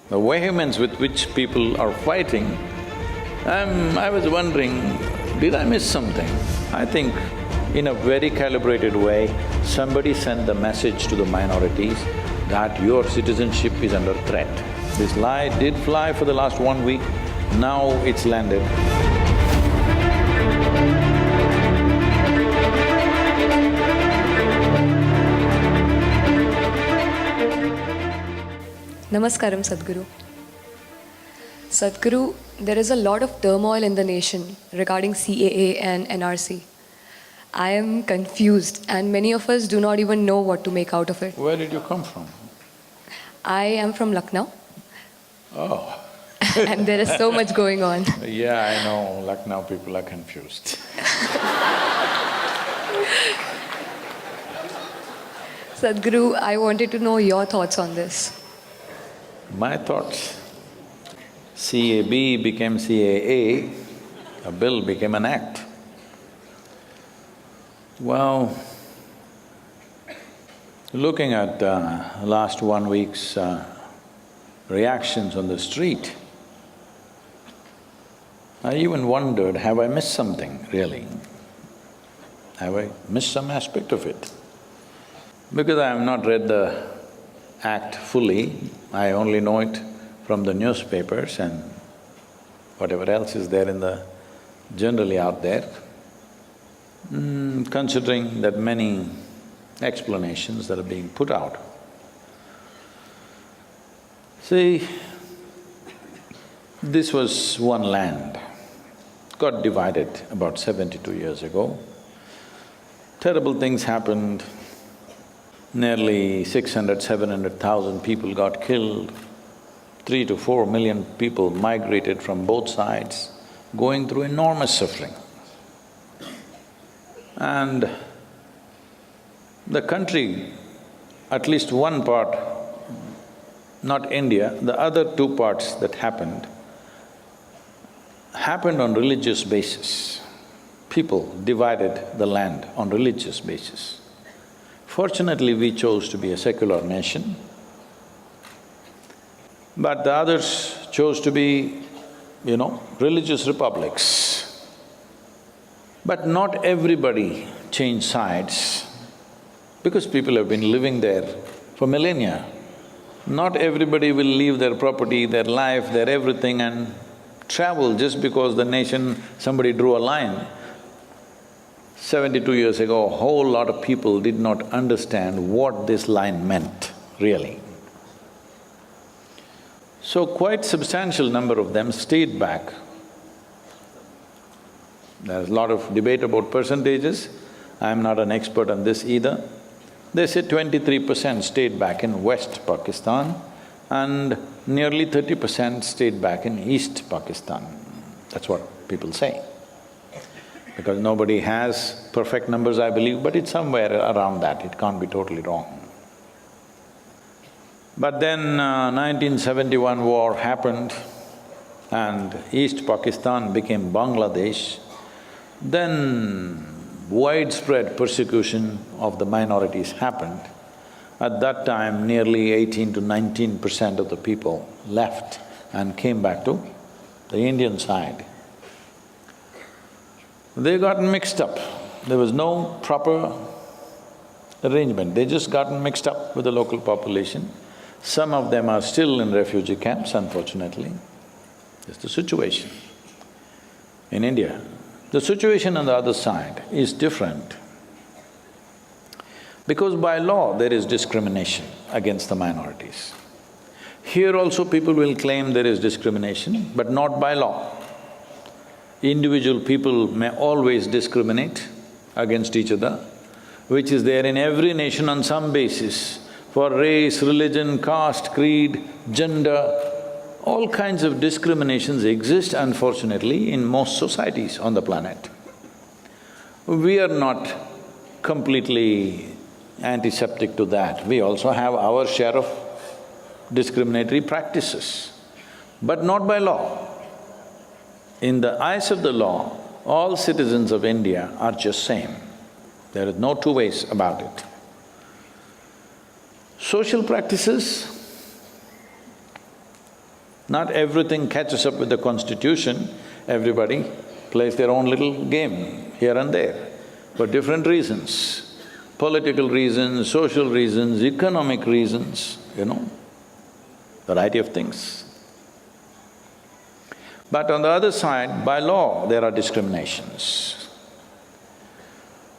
The vehemence with which people are fighting, I was wondering, did I miss something? I think in a very calibrated way, somebody sent the message to the minorities that your citizenship is under threat. This lie did fly for the last 1 week, now it's landed. Namaskaram, Sadhguru. Sadhguru, there is a lot of turmoil in the nation regarding CAA and NRC. I am confused and many of us do not even know what to make out of it. Where did you come from? I am from Lucknow. Oh. And there is so much going on. Yeah, I know, Lucknow people are confused. Sadhguru, I wanted to know your thoughts on this. My thoughts, CAB became CAA, a bill became an act. Well, looking at last 1 week's reactions on the street, I even wondered, have I missed something really? Have I missed some aspect of it? Because I have not read the act fully, I only know it from the newspapers and whatever else is there in the… generally out there. Considering that many explanations that are being put out. See, this was one land, got divided about 72 years ago. Terrible things happened, nearly 600,000–700,000 people got killed, 3 to 4 million people migrated from both sides, going through enormous suffering. And the country, at least one part, not India, the other two parts that happened on religious basis. People divided the land on religious basis. Fortunately, we chose to be a secular nation, but the others chose to be, religious republics. But not everybody changed sides, because people have been living there for millennia. Not everybody will leave their property, their life, their everything and travel just because the nation… somebody drew a line. 72 years ago, a whole lot of people did not understand what this line meant, really. So quite substantial number of them stayed back. There's a lot of debate about percentages, I'm not an expert on this either. They say 23% stayed back in West Pakistan and nearly 30% stayed back in East Pakistan. That's what people say. Because nobody has perfect numbers, I believe, but it's somewhere around that, it can't be totally wrong. But then 1971 war happened and East Pakistan became Bangladesh. Then widespread persecution of the minorities happened. At that time, nearly 18 to 19% of the people left and came back to the Indian side. They got mixed up. There was no proper arrangement, they just gotten mixed up with the local population. Some of them are still in refugee camps, unfortunately. That's the situation in India. The situation on the other side is different, because by law there is discrimination against the minorities. Here also people will claim there is discrimination, but not by law. Individual people may always discriminate against each other, which is there in every nation on some basis, for race, religion, caste, creed, gender. All kinds of discriminations exist, unfortunately, in most societies on the planet. We are not completely antiseptic to that, we also have our share of discriminatory practices, but not by law. In the eyes of the law, all citizens of India are just same. There is no two ways about it. Social practices, Not everything catches up with the constitution, everybody plays their own little game here and there for different reasons. Political reasons, social reasons, economic reasons, variety of things. But on the other side, by law, there are discriminations,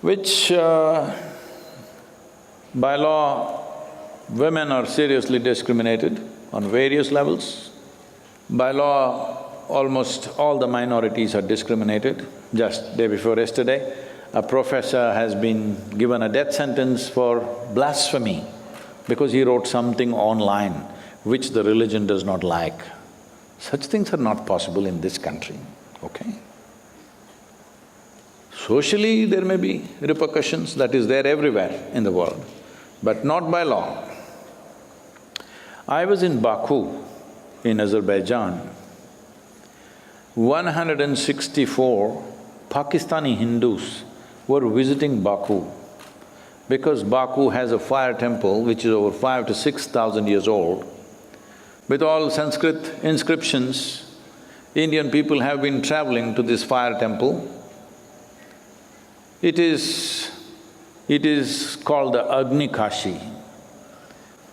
which by law, women are seriously discriminated on various levels. By law, almost all the minorities are discriminated. Just day before yesterday, a professor has been given a death sentence for blasphemy because he wrote something online which the religion does not like. Such things are not possible in this country, okay? Socially, there may be repercussions, that is there everywhere in the world, but not by law. I was in Baku, in Azerbaijan. 164 Pakistani Hindus were visiting Baku because Baku has a fire temple which is over 5,000 to 6,000 years old. With all Sanskrit inscriptions, Indian people have been traveling to this fire temple. It is called the Agni Kashi.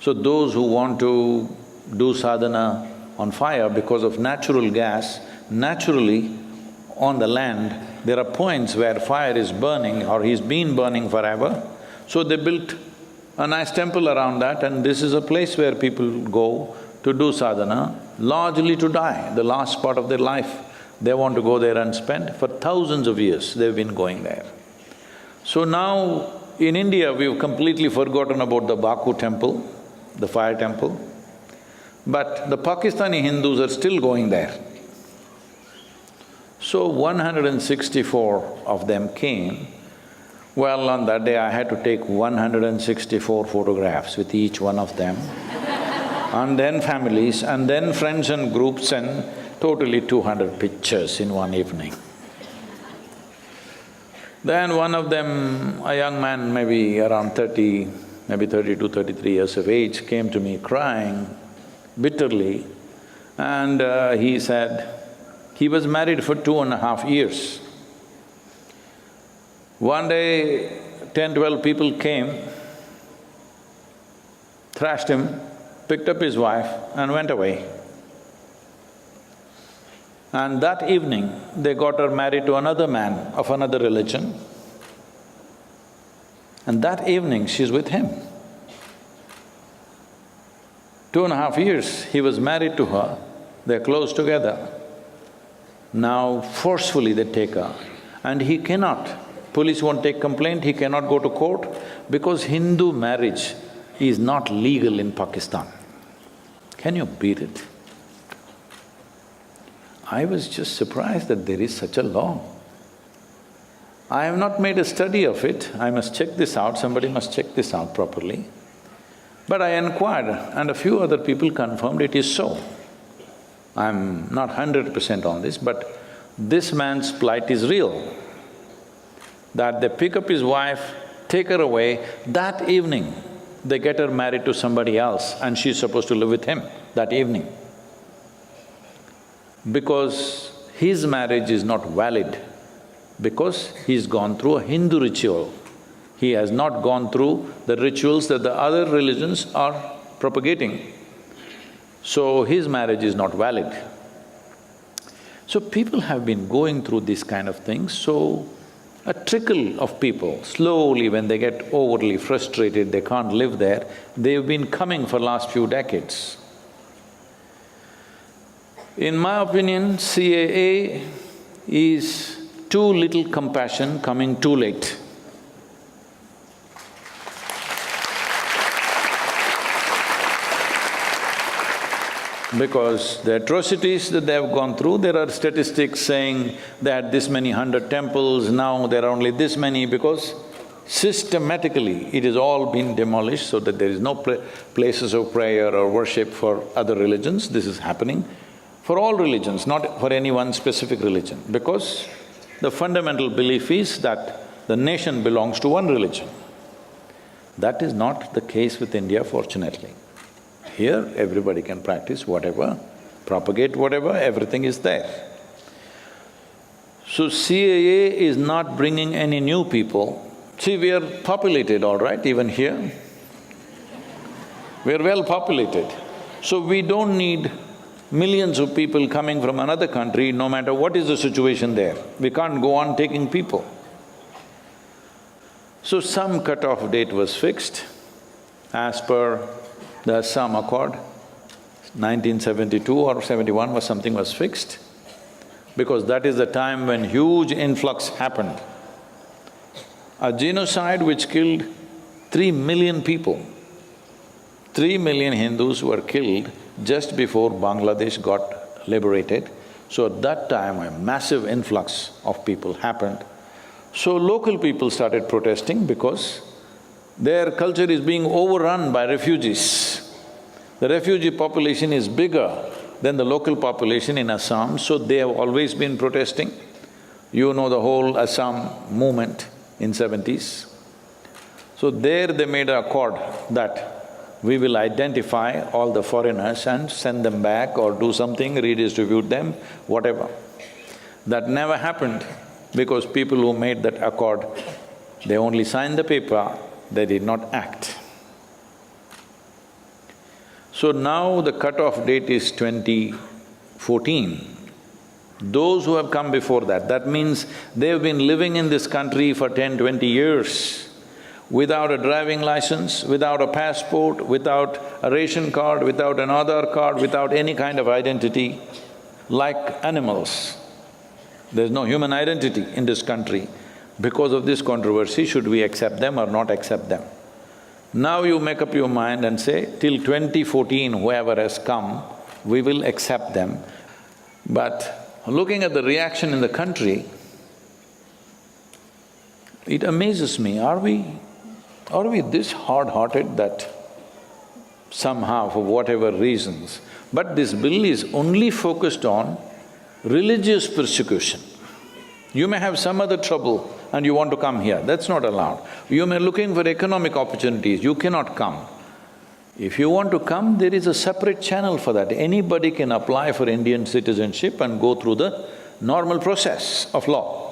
So those who want to do sadhana on fire because of natural gas, naturally on the land, there are points where fire is burning or he's been burning forever. So they built a nice temple around that, and this is a place where people go to do sadhana, largely to die, the last part of their life. They want to go there and spend. For thousands of years, they've been going there. So now, in India, we've completely forgotten about the Baku temple, the fire temple, but the Pakistani Hindus are still going there. So 164 of them came. Well, on that day I had to take 164 photographs with each one of them, and then families, and then friends and groups, and totally 200 pictures in one evening. Then one of them, a young man, maybe around 30, maybe 32, 33 years of age, came to me crying bitterly, and he said, he was married for 2.5 years. One day, 10, 12 people came, thrashed him, picked up his wife and went away. And that evening, they got her married to another man of another religion. And that evening, she's with him. 2.5 years, he was married to her, they're close together. Now forcefully they take her, and he cannot, police won't take complaint, he cannot go to court because Hindu marriage is not legal in Pakistan. Can you beat it? I was just surprised that there is such a law. I have not made a study of it, I must check this out, somebody must check this out properly. But I inquired and a few other people confirmed it is so. I'm not 100% on this, but this man's plight is real. That they pick up his wife, take her away, that evening they get her married to somebody else and she's supposed to live with him that evening. Because his marriage is not valid, because he's gone through a Hindu ritual. He has not gone through the rituals that the other religions are propagating. So his marriage is not valid. So people have been going through these kind of things, so a trickle of people, slowly when they get overly frustrated, they can't live there, they've been coming for last few decades. In my opinion, CAA is too little compassion coming too late. Because the atrocities that they have gone through, there are statistics saying they had this many 100 temples, now there are only this many, because systematically it has all been demolished so that there is no places of prayer or worship for other religions. This is happening for all religions, not for any one specific religion, because the fundamental belief is that the nation belongs to one religion. That is not the case with India, fortunately. Here, everybody can practice whatever propagate whatever, everything is there. So CAA is not bringing any new people. See, we are populated, all right, even here. We are well populated. So we don't need millions of people coming from another country, no matter what is the situation there. We can't go on taking people. So some cut-off date was fixed as per the Assam Accord. 1972 or 71 was something was fixed, because that is the time when huge influx happened. A genocide which killed 3 million people. 3 million Hindus were killed just before Bangladesh got liberated. So at that time, a massive influx of people happened. So local people started protesting because their culture is being overrun by refugees. The refugee population is bigger than the local population in Assam, so they have always been protesting. You know the whole Assam movement in 70s. So there they made an accord that we will identify all the foreigners and send them back or do something, redistribute them, whatever. That never happened because people who made that accord, they only signed the paper, they did not act. So now the cut-off date is 2014. Those who have come before that, that means they've been living in this country for 10, 20 years without a driving license, without a passport, without a ration card, without an Aadhaar card, without any kind of identity, like animals. There's no human identity in this country. Because of this controversy, should we accept them or not accept them? Now you make up your mind and say, till 2014, whoever has come, we will accept them. But looking at the reaction in the country, it amazes me, are we this hard-hearted that somehow, for whatever reasons, but this bill is only focused on religious persecution. You may have some other trouble and you want to come here, that's not allowed. You may be looking for economic opportunities, you cannot come. If you want to come, there is a separate channel for that. Anybody can apply for Indian citizenship and go through the normal process of law.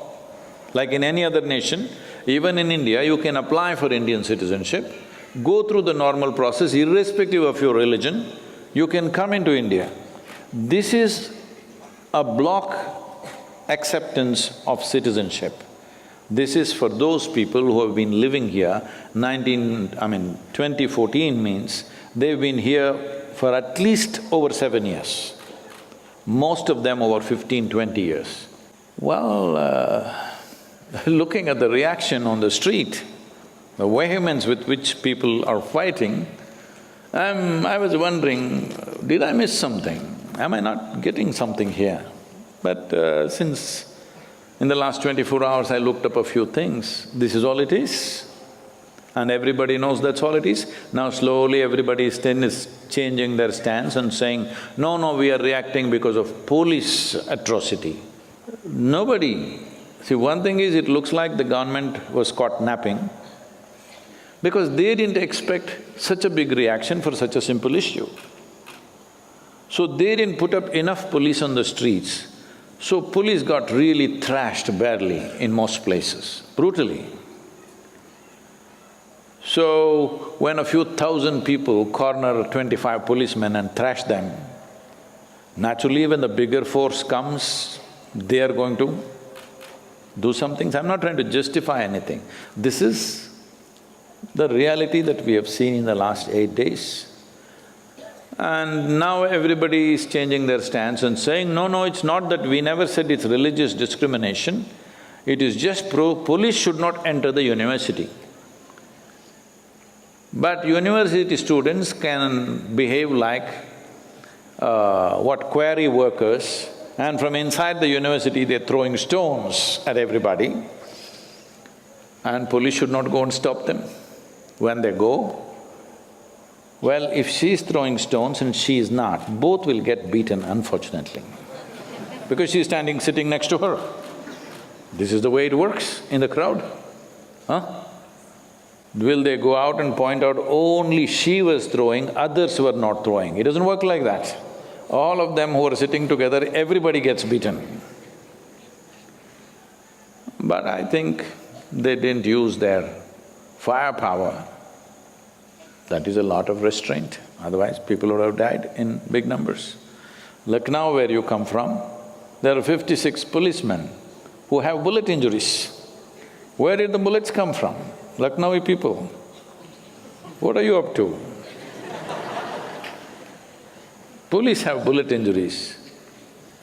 Like in any other nation, even in India, you can apply for Indian citizenship, go through the normal process irrespective of your religion, you can come into India. This is a block acceptance of citizenship. This is for those people who have been living here 2014 means they've been here for at least over 7 years. Most of them over 15, 20 years. Well, looking at the reaction on the street, the vehemence with which people are fighting, I was wondering, did I miss something? Am I not getting something here? But since in the last 24 hours I looked up a few things, this is all it is. And everybody knows that's all it is. Now slowly everybody is changing their stance and saying, no, we are reacting because of police atrocity. Nobody… See, one thing is, it looks like the government was caught napping because they didn't expect such a big reaction for such a simple issue. So they didn't put up enough police on the streets. So police got really thrashed badly in most places, brutally. So when a few thousand people corner 25 policemen and thrash them, naturally when the bigger force comes, they are going to do some things. I'm not trying to justify anything. This is the reality that we have seen in the last 8 days. And now everybody is changing their stance and saying, no, it's not that, we never said it's religious discrimination, it is just police should not enter the university. But university students can behave like quarry workers, and from inside the university they're throwing stones at everybody, and police should not go and stop them. When they go, well, if she's throwing stones and she is not, both will get beaten, unfortunately, because she's sitting next to her. This is the way it works in the crowd, huh? Will they go out and point out only she was throwing, others were not throwing? It doesn't work like that. all of them who are sitting together, everybody gets beaten. But I think they didn't use their firepower. That is a lot of restraint, otherwise people would have died in big numbers. Lucknow, where you come from, there are 56 policemen who have bullet injuries. Where did the bullets come from? Lucknowi people. What are you up to? Police have bullet injuries.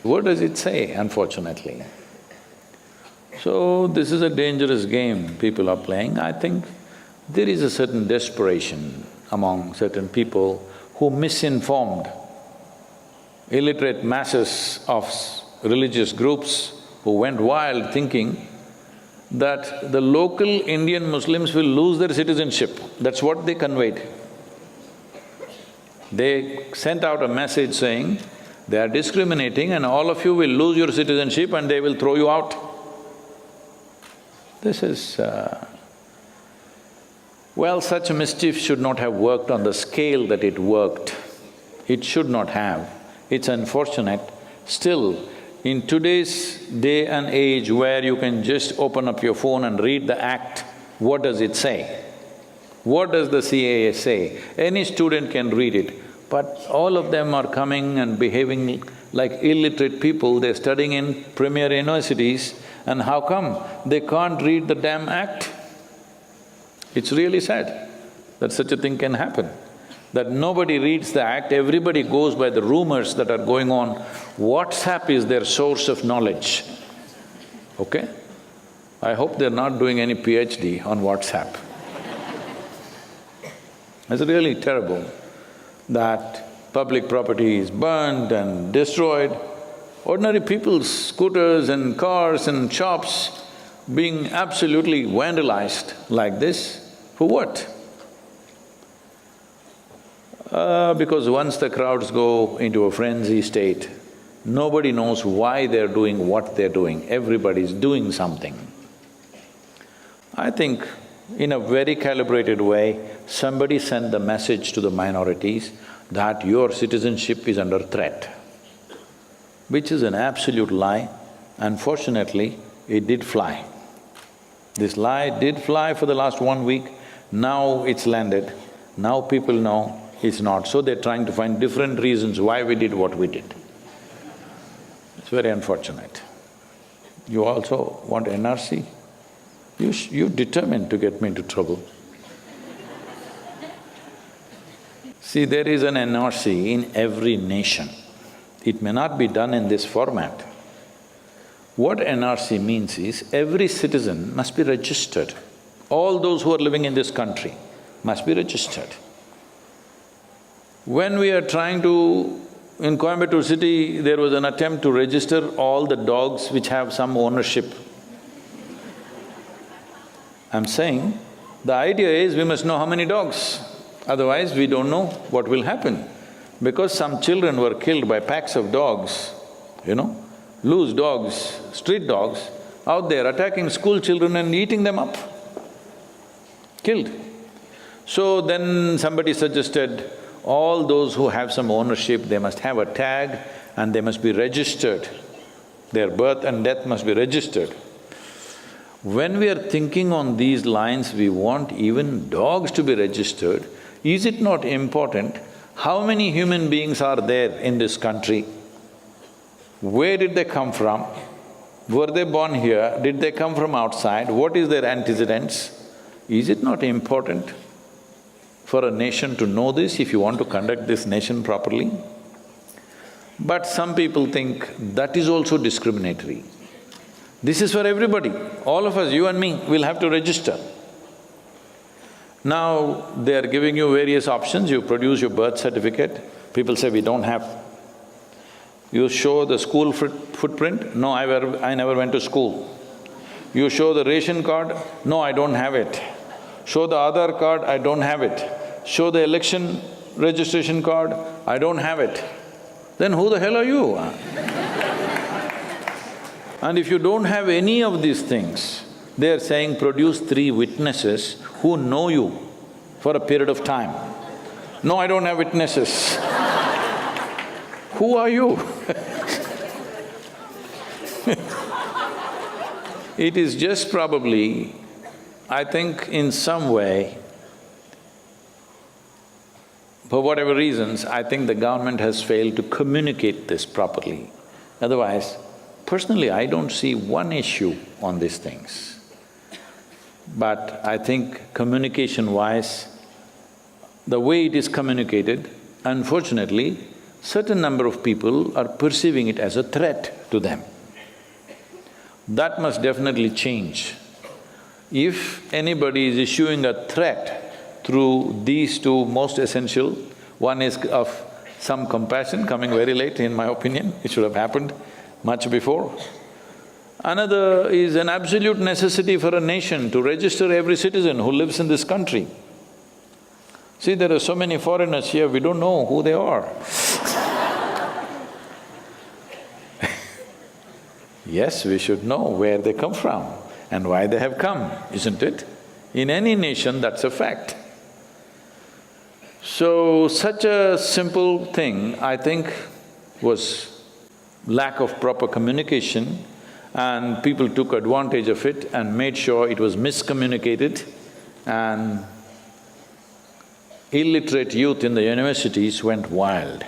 What does it say, unfortunately? So, this is a dangerous game people are playing. I think there is a certain desperation among certain people who misinformed illiterate masses of religious groups who went wild thinking that the local Indian Muslims will lose their citizenship. That's what they conveyed. They sent out a message saying, they are discriminating and all of you will lose your citizenship and they will throw you out. This is… well, such a mischief should not have worked on the scale that it worked. It should not have. It's unfortunate. Still, in today's day and age where you can just open up your phone and read the act, what does it say? What does the CAA say? Any student can read it, but all of them are coming and behaving like illiterate people. They're studying in premier universities, and how come they can't read the damn act? It's really sad that such a thing can happen, that nobody reads the act, everybody goes by the rumors that are going on. WhatsApp is their source of knowledge, okay? I hope they're not doing any PhD on WhatsApp. It's really terrible that public property is burned and destroyed. Ordinary people's scooters and cars and shops being absolutely vandalized like this, for what? Because once the crowds go into a frenzy state, nobody knows why they're doing what they're doing, everybody's doing something. I think in a very calibrated way, somebody sent the message to the minorities that your citizenship is under threat, which is an absolute lie. Unfortunately, it did fly. This lie did fly for the last 1 week, now it's landed, now people know it's not, so they're trying to find different reasons why we did what we did. It's very unfortunate. You also want NRC? You're determined to get me into trouble. See, there is an NRC in every nation. It may not be done in this format. What NRC means is, every citizen must be registered. All those who are living in this country must be registered. When we are trying to… in Coimbatore city, there was an attempt to register all the dogs which have some ownership. I'm saying, the idea is we must know how many dogs, otherwise we don't know what will happen. Because some children were killed by packs of dogs, loose dogs, street dogs, out there attacking school children and eating them up, killed. So then somebody suggested, all those who have some ownership, they must have a tag and they must be registered. Their birth and death must be registered. When we are thinking on these lines, we want even dogs to be registered. Is it not important how many human beings are there in this country? Where did they come from? Were they born here? Did they come from outside? What is their antecedents? Is it not important for a nation to know this if you want to conduct this nation properly? But some people think that is also discriminatory. This is for everybody, all of us, you and me, will have to register. Now, they are giving you various options, you produce your birth certificate, people say we don't have. You show the school footprint, no, I never went to school. You show the ration card, no, I don't have it. Show the Aadhaar card, I don't have it. Show the election registration card, I don't have it. Then who the hell are you? And if you don't have any of these things, they're saying produce 3 witnesses who know you for a period of time. No, I don't have witnesses. Who are you? It is just probably, I think in some way, for whatever reasons, I think the government has failed to communicate this properly. Otherwise, personally, I don't see one issue on these things. But I think communication-wise, the way it is communicated, unfortunately, certain number of people are perceiving it as a threat to them. That must definitely change. If anybody is issuing a threat through these two most essential, one is of some compassion, coming very late in my opinion, it should have happened much before. Another is an absolute necessity for a nation to register every citizen who lives in this country. See, there are so many foreigners here, we don't know who they are. Yes, we should know where they come from and why they have come, isn't it? In any nation, that's a fact. So, such a simple thing, I think, was lack of proper communication, and people took advantage of it and made sure it was miscommunicated, and illiterate youth in the universities went wild.